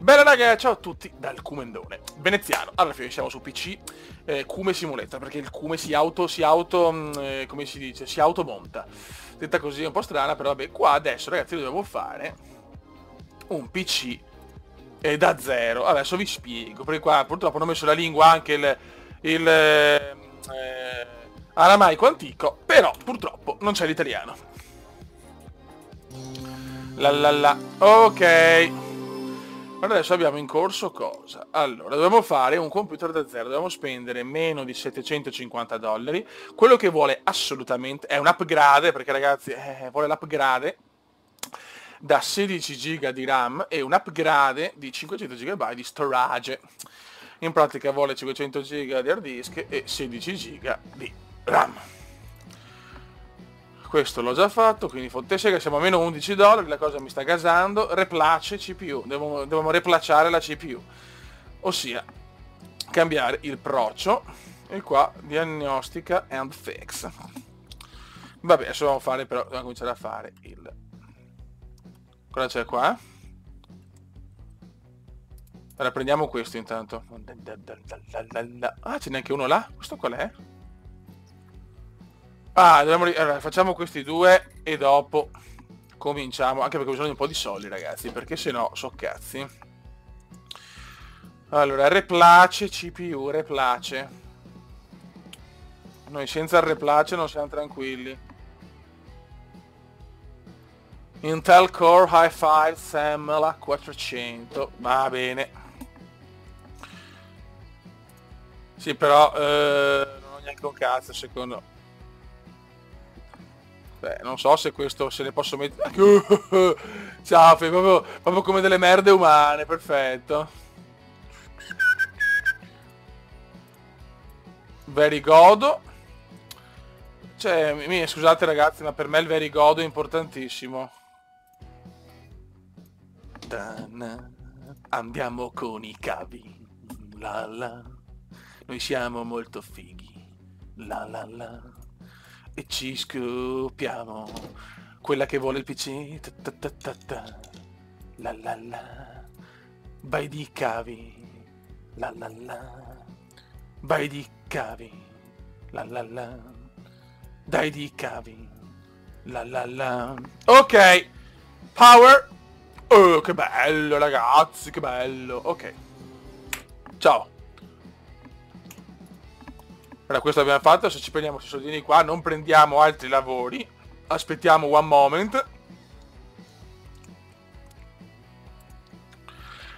Bella raga, ciao a tutti dal Cumendone veneziano. Alla fine siamo su PC Cume Simulator, perché il Cume come si dice, si automonta. Detta così è un po' strana, però vabbè, qua adesso ragazzi dobbiamo fare un PC da zero. Adesso vi spiego, perché qua purtroppo hanno messo la lingua anche il aramaico antico, però purtroppo non c'è l'italiano. Ok. Allora adesso abbiamo in corso cosa? Allora, dobbiamo fare un computer da zero, dobbiamo spendere meno di $750. Quello che vuole assolutamente è un upgrade, perché ragazzi, vuole l'upgrade da 16 giga di RAM e un upgrade di 500 GB di storage. In pratica vuole 500 giga di hard disk e 16 giga di RAM. Questo l'ho già fatto, quindi fottesse che siamo a meno $11, la cosa mi sta gasando. Replace CPU, dobbiamo replacciare la CPU, ossia cambiare il procio, e qua diagnostica and fix. Vabbè, adesso dobbiamo fare, però dobbiamo cominciare a fare il... Cosa c'è qua? Allora prendiamo questo intanto. Ah, c'è neanche uno là? Questo qual è? Ah, allora, facciamo questi due e dopo cominciamo, anche perché ho bisogno di un po' di soldi ragazzi, perché se no so cazzi. Allora, replace CPU, replace. Noi senza il replace non siamo tranquilli. Intel Core i5 Samela 400, va bene. Sì, però non ho neanche un cazzo secondo. Beh, non so se questo se ne posso mettere... Ciao, proprio come delle merde umane, perfetto. Very godo. Cioè, scusate ragazzi, ma per me il very godo è importantissimo. Andiamo con i cavi. La la. Noi siamo molto fighi. La la la. E ci scopiamo quella che vuole il PC. Ta ta ta ta. La la la. Vai di cavi. La la la. Vai di cavi. La la la. Dai di cavi. La la la. Ok. Power. Oh, che bello ragazzi, che bello. Ok. Ciao. Allora, questo l'abbiamo fatto, adesso ci prendiamo questi soldini qua, non prendiamo altri lavori. Aspettiamo one moment.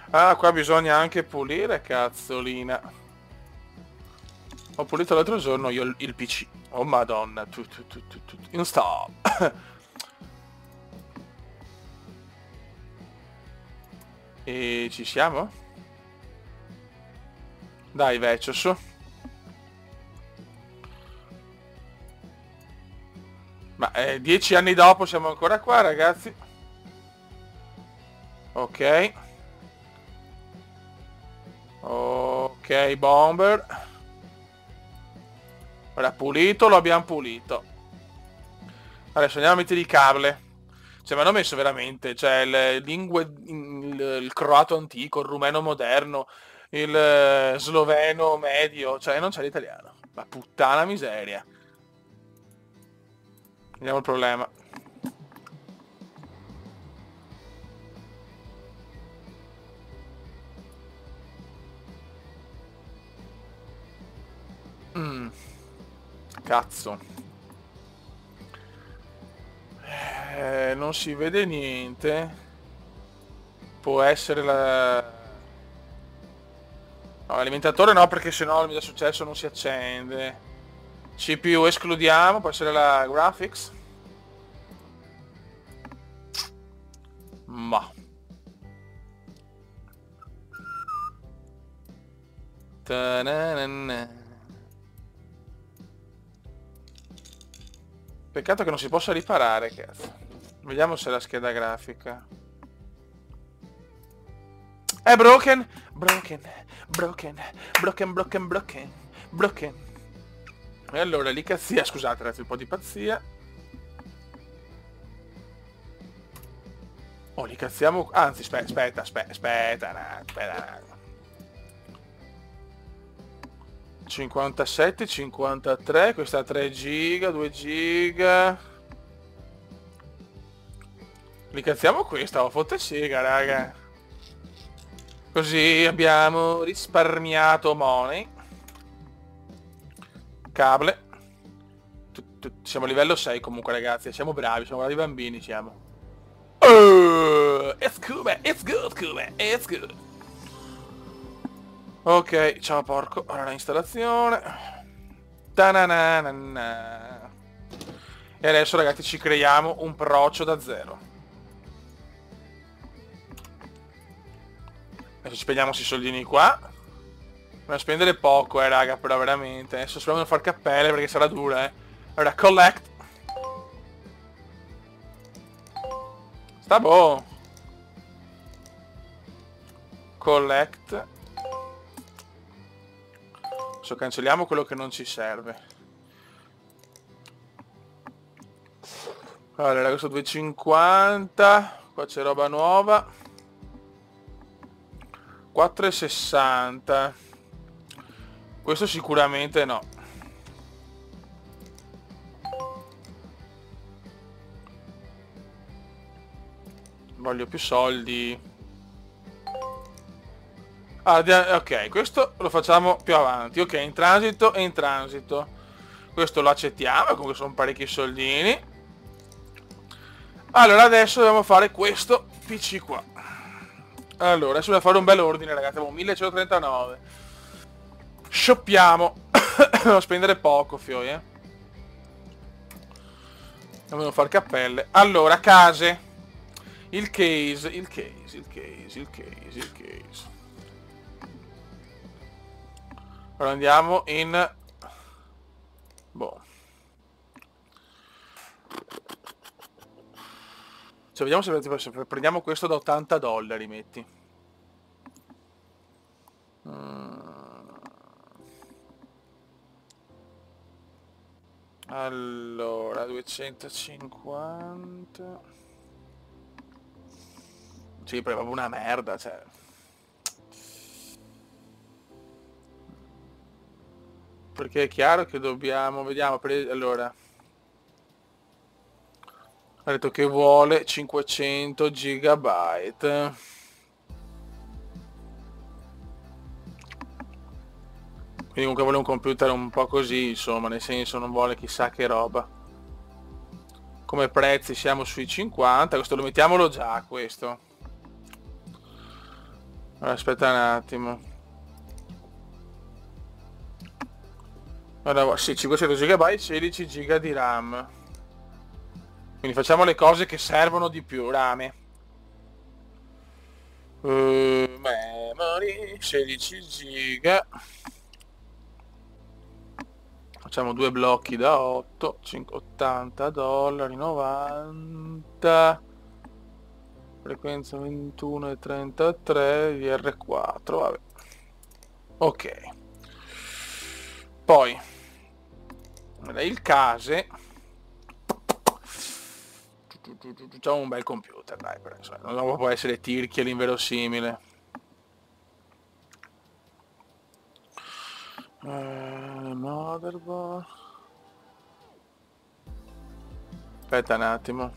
Ah, qua bisogna anche pulire, cazzolina. Ho pulito l'altro giorno io il PC. Oh madonna. Install. E ci siamo? Dai, vecchio, su. Ma 10 anni dopo siamo ancora qua, ragazzi. Ok. Ok, bomber. Ora pulito, lo abbiamo pulito. Adesso andiamo a mettere i cable. Cioè, mi hanno messo veramente, cioè, le lingue, il croato antico, il rumeno moderno, il sloveno medio, cioè, non c'è l'italiano. Ma puttana miseria. Vediamo il problema. Cazzo. Non si vede niente. Può essere la... No, l'alimentatore no, perché sennò il mio successo non si accende. CPU escludiamo, può essere la graphics. Ma. Ta-na-na-na. Peccato che non si possa riparare, cazzo. Vediamo se la scheda grafica. È broken. E allora lì cazzia, scusate ragazzi, un po' di pazzia. Oh, li cazziamo... Anzi, aspetta. 57, 53, questa 3 giga, 2 giga. Li cazziamo questa, fotte sega, raga. Così abbiamo risparmiato money. Cable. Siamo a livello 6 comunque, ragazzi. Siamo bravi, siamo bravi bambini, siamo. It's cool, man. It's good, cool, man. It's good. Ok, ciao porco. Allora, installazione. Ta-na-na-na-na. E adesso, ragazzi, ci creiamo un procio da zero. Adesso spendiamo questi soldini qua. Dobbiamo spendere poco, raga, però veramente. Adesso speriamo di non far cappelle perché sarà dura, Allora, collect. Sta boh. Collect. Adesso cancelliamo quello che non ci serve. Allora, questo 2,50. Qua c'è roba nuova. 4,60. Questo sicuramente no. Voglio più soldi. Ah, ok, questo lo facciamo più avanti. Ok, in transito e in transito. Questo lo accettiamo, comunque sono parecchi soldini. Allora, adesso dobbiamo fare questo PC qua. Allora, adesso dobbiamo fare un bel ordine, ragazzi. Abbiamo 1139. Shoppiamo. Devo spendere poco, fioi, Dobbiamo fare cappelle. Allora, case. Il case. Allora andiamo in... Boh. Cioè, vediamo se prendiamo questo da $80, metti. Allora, 250. Sì, però è proprio una merda, cioè. Perché è chiaro che dobbiamo... Vediamo, allora... Ha detto che vuole 500 gigabyte. Quindi comunque vuole un computer un po' così, insomma, nel senso non vuole chissà che roba. Come prezzi siamo sui 50, questo lo mettiamolo già, questo. Allora, aspetta un attimo. Allora, sì, 500 GB, 16 GB di RAM. Quindi facciamo le cose che servono di più, rame. Memory, 16 giga. Facciamo due blocchi da 8, $80, 90. Frequenza 21 e 33, VR4, vabbè. Ok. Poi, il case. Facciamo un bel computer, dai, però, non può essere tirchi all'inverosimile. Motherboard. Aspetta un attimo.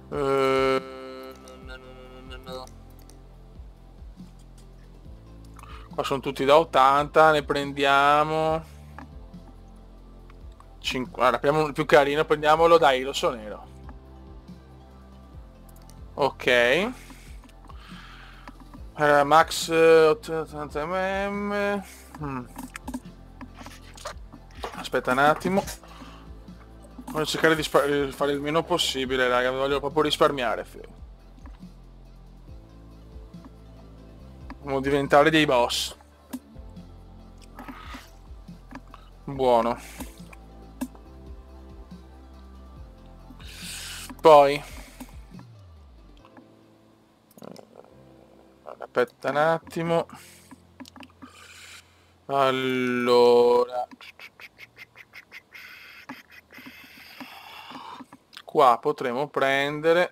No. Qua sono tutti da 80, ne prendiamo 5. Allora, prendiamo il più carino, prendiamolo dai, rosso nero. Ok. Max 80 mm. Aspetta un attimo. Voglio cercare di fare il meno possibile, raga. Voglio proprio risparmiare. Dobbiamo diventare dei boss. Buono. Poi aspetta un attimo. Allora qua potremo prendere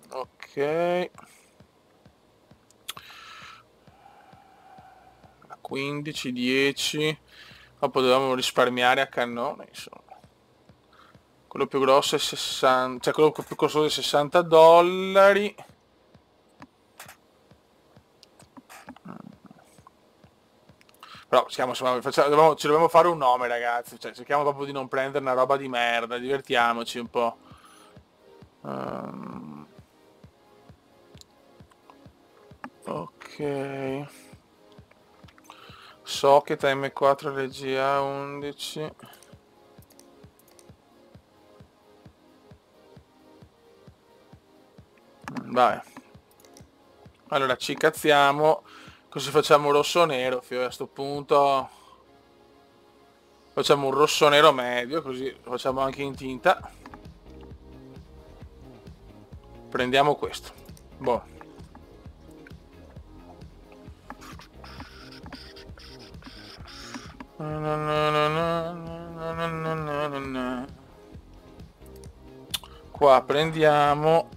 ok, 15, 10, dopo dobbiamo risparmiare a cannone, insomma. Quello più grosso è 60, cioè quello più costoso è $60. Però siamo, insomma, ci dobbiamo fare un nome, ragazzi, cioè cerchiamo proprio di non prendere una roba di merda, divertiamoci un po'. Ok, socket M4 RGA 11. Vai. Allora ci cazziamo, così facciamo rosso nero, a sto punto facciamo un rosso nero medio, così lo facciamo anche in tinta. Prendiamo questo. Boh. Qua prendiamo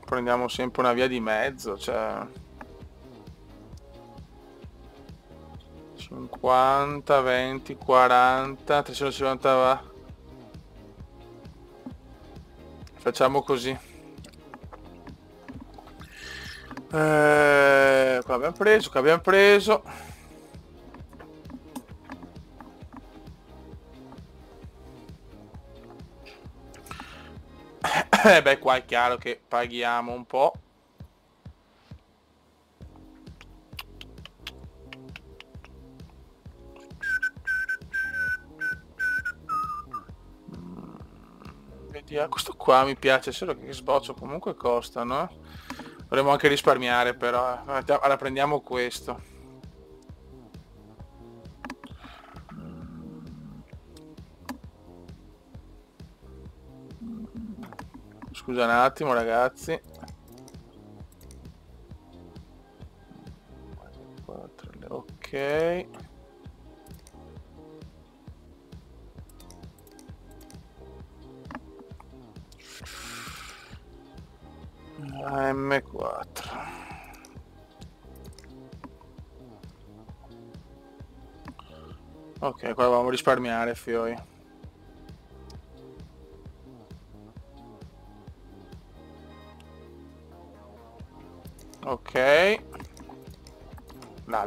prendiamo sempre una via di mezzo, cioè 50, 20, 40, 350 va. Facciamo così. Qua abbiamo preso. Beh, qua è chiaro che paghiamo un po'. Vediamo, questo qua mi piace, solo che sboccio comunque costa, no? Dovremmo anche risparmiare però. Allora prendiamo questo. Scusa un attimo, ragazzi. Ok. M4. Ok, qua dobbiamo risparmiare, fioi. Ok. La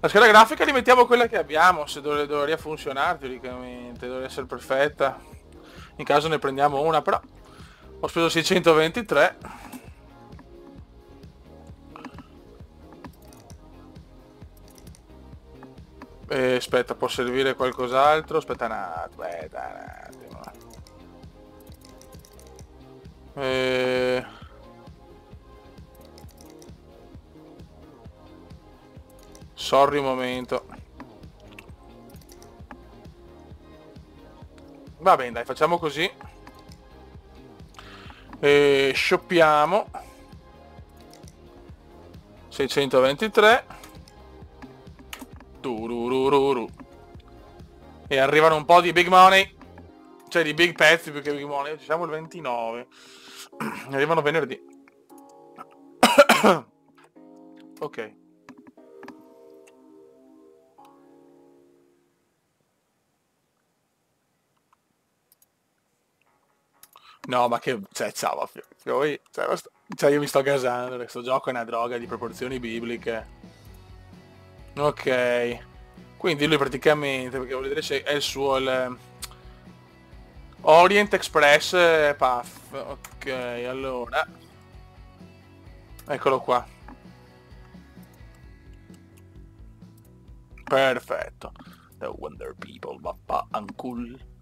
scheda grafica li mettiamo quella che abbiamo, se dovrebbe funzionare teoricamente, dovrebbe essere perfetta. In caso ne prendiamo una, però ho speso 623. Aspetta, può servire qualcos'altro? Aspetta un attimo. Sorry un momento. Va bene, dai, facciamo così. Shoppiamo 623. Tururururu. E arrivano un po' di big money, cioè di big pezzi più che big money. Ci siamo il 29. Arrivano venerdì. Ok. No, ma che... Cioè, ciao, Fioi. Cioè, io mi sto gasando, questo gioco è una droga di proporzioni bibliche. Ok. Quindi lui praticamente, perché vuol vedere se è il suo... Orient Express Path. Ok, allora. Eccolo qua. Perfetto. The Wonder People, papà, uncool.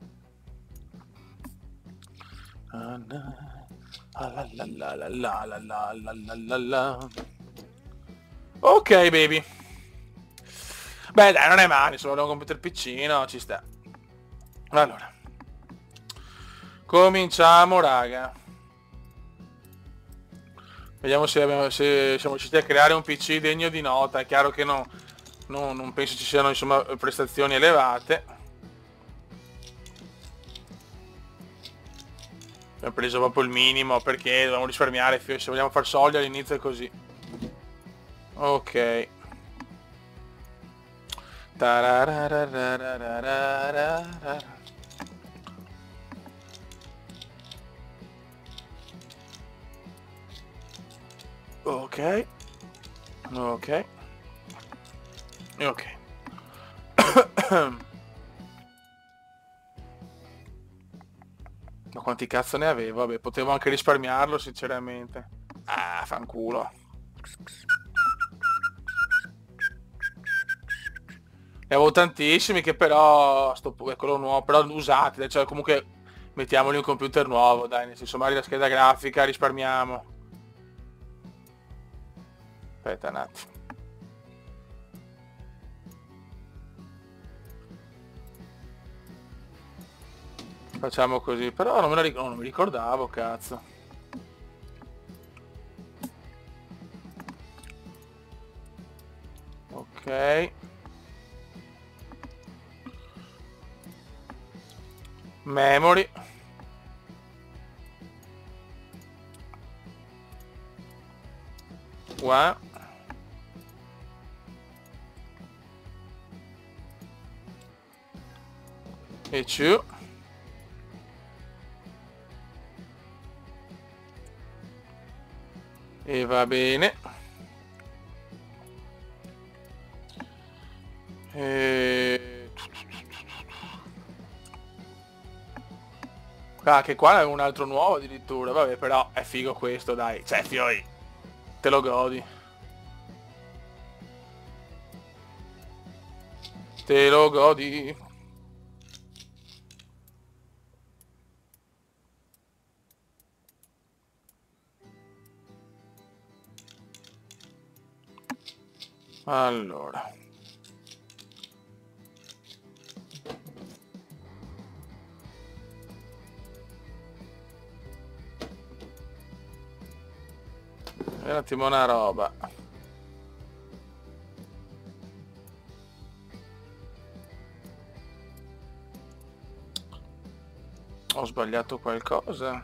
Ok, baby. Beh, dai, non è male, solo un computer piccino, ci sta. Allora. Cominciamo, raga. Vediamo se siamo riusciti a creare un PC degno di nota. È chiaro che non penso ci siano, insomma, prestazioni elevate. Abbiamo preso proprio il minimo perché dobbiamo risparmiare. Se vogliamo far soldi all'inizio è così. Ok. Ok. Ok. Ok. Ma quanti cazzo ne avevo? Vabbè, potevo anche risparmiarlo, sinceramente. Ah, fanculo. Ne avevo tantissimi che però è quello nuovo, però usati, cioè comunque mettiamoli un computer nuovo, dai, nel senso magari la scheda grafica risparmiamo. Aspetta un attimo. Facciamo così, però non mi ricordavo, cazzo. Ok. Memory. Qua. E giù. E va bene. Ah, che qua è un altro nuovo addirittura. Vabbè, però è figo questo, dai. Cioè, fioi. Te lo godi. Te lo godi. Allora. Un attimo una roba. Ho sbagliato qualcosa.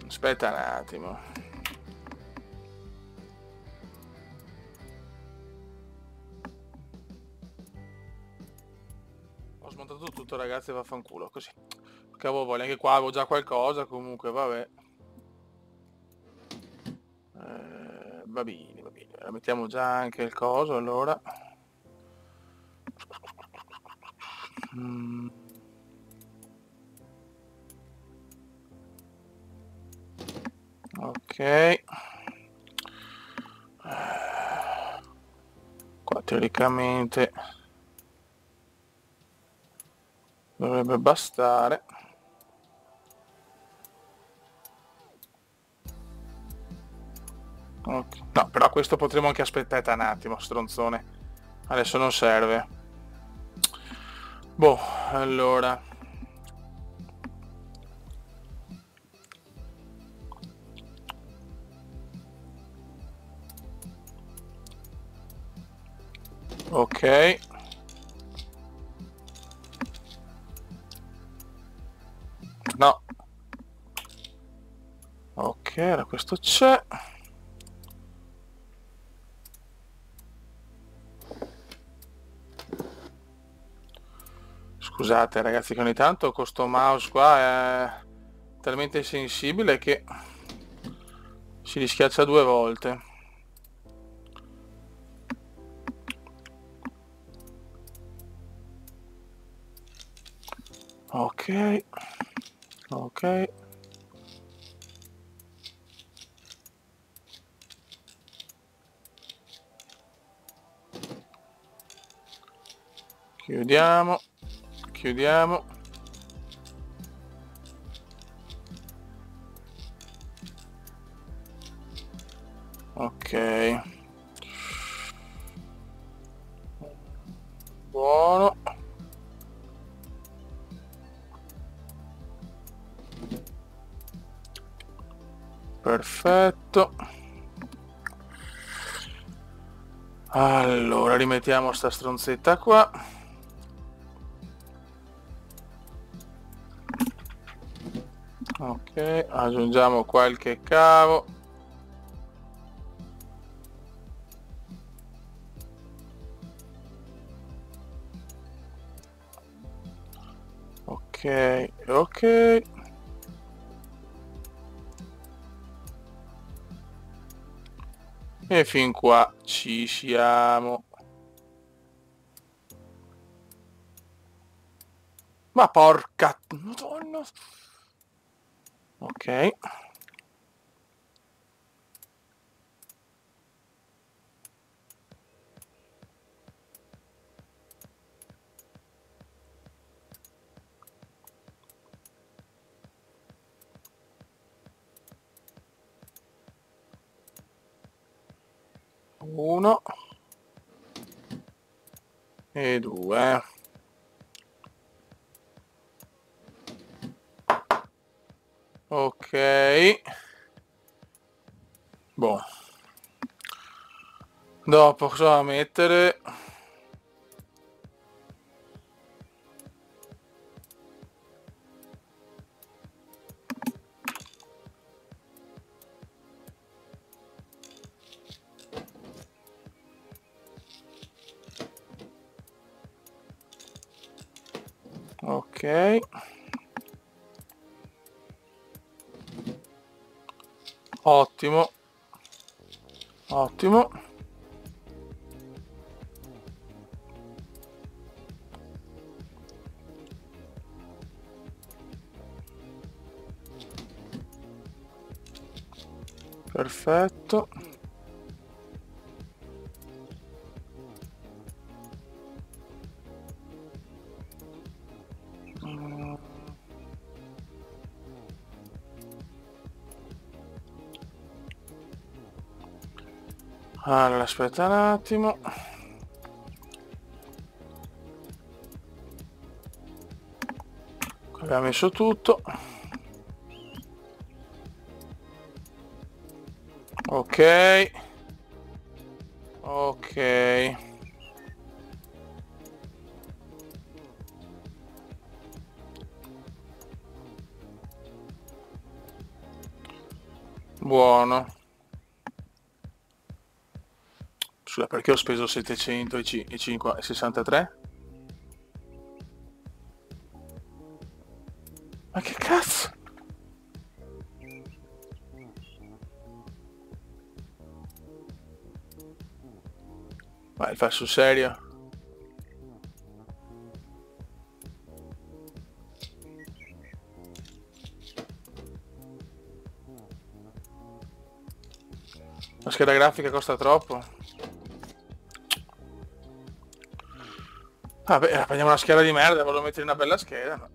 Aspetta un attimo. Ho smontato tutto, ragazzi, vaffanculo, così. Cavolo, voglio anche qua, avevo già qualcosa, comunque, vabbè. Va bene, va bene. Mettiamo già anche il coso, allora. Ok. Qua teoricamente dovrebbe bastare. Okay. No, però questo potremo anche aspettare un attimo, stronzone. Adesso non serve. Boh, allora. Ok. No. Ok, allora questo c'è. Scusate ragazzi che ogni tanto con sto mouse qua è talmente sensibile che si rischiaccia 2 volte. Ok. Ok. Chiudiamo. Chiudiamo. Ok. Buono. Perfetto. Allora, rimettiamo sta stronzetta qua. Ok, aggiungiamo qualche cavo. Ok, ok. E fin qua ci siamo. Ma porca Madonna. Ok. Uno. E due. Ok. Boh. Dopo cosa va a mettere? Ok. Ottimo. Ottimo. Perfetto. Allora, aspetta un attimo. Abbiamo messo tutto. Ok. Ok. Buono. Scusa, perché ho speso 700 e 63? Ma che cazzo? Vai, fa sul serio? La scheda grafica costa troppo. Vabbè, prendiamo una scheda di merda, volevo mettere una bella scheda. No.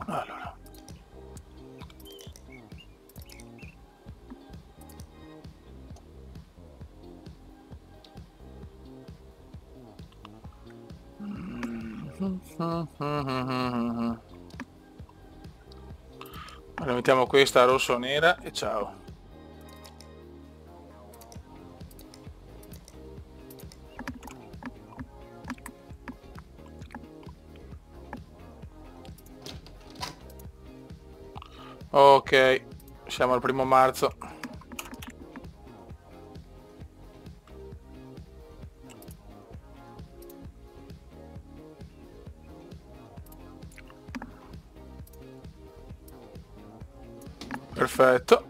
Allora. Allora, mettiamo questa rosso-nera e ciao. Ok, siamo al 1° marzo. Perfetto.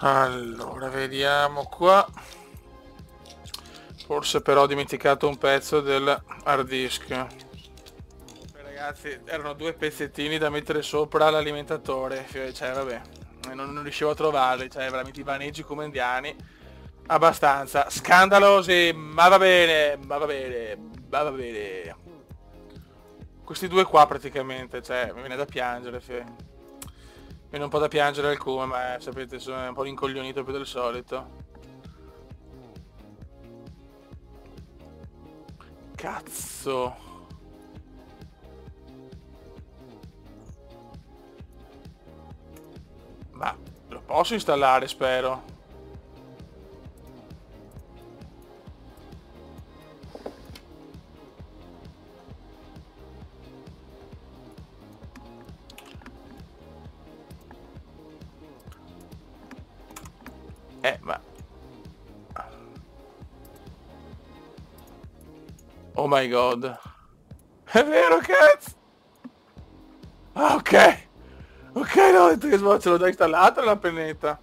Allora, vediamo qua. Forse però ho dimenticato un pezzo del hard disk. Ragazzi, erano 2 pezzettini da mettere sopra l'alimentatore. Cioè, vabbè, non riuscivo a trovarli. Cioè, veramente i vaneggi come indiani. Abbastanza. Scandalosi, ma va bene, ma va bene, ma va bene. Questi due qua praticamente, cioè, mi viene da piangere, mi viene un po' da piangere alcune, ma sapete, sono un po' rincoglionito più del solito. Cazzo. Ma lo posso installare, spero. Ma... Oh my god. È vero, cazzo! Ah, ok! Ok, no, ho detto che ce l'ho già installata la pennetta.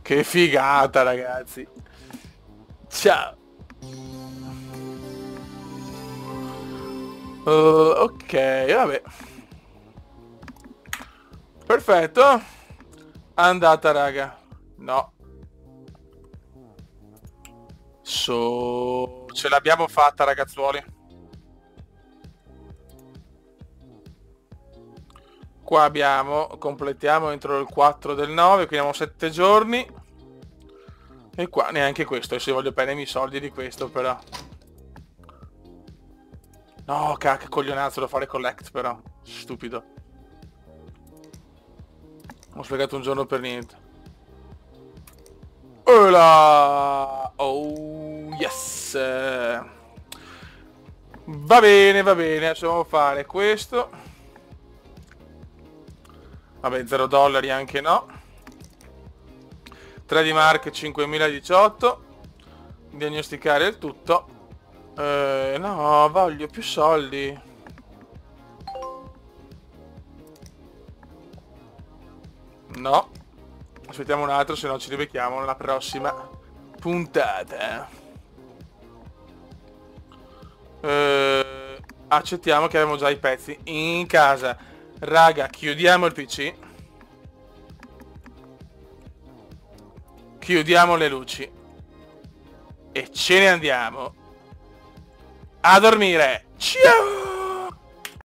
Che figata, ragazzi. Ciao. Ok, vabbè. Perfetto. Andata, raga. No. Ce l'abbiamo fatta, ragazzuoli. Qua completiamo entro il 4 del 9, quindi abbiamo 7 giorni. E qua neanche questo, se voglio prendermi i soldi di questo però. No, cacchio, coglionazzo, devo fare collect però. Stupido. Ho spiegato un giorno per niente. Ola! Oh, yes! Va bene, adesso dobbiamo fare questo. Vabbè, 0 dollari anche no. 3 di Mark 5018. Diagnosticare il tutto. No, voglio più soldi. No. Aspettiamo un altro, se no ci ribecchiamo nella prossima puntata. Accettiamo che abbiamo già i pezzi in casa. Raga, chiudiamo il PC. Chiudiamo le luci. E ce ne andiamo a dormire. Ciao!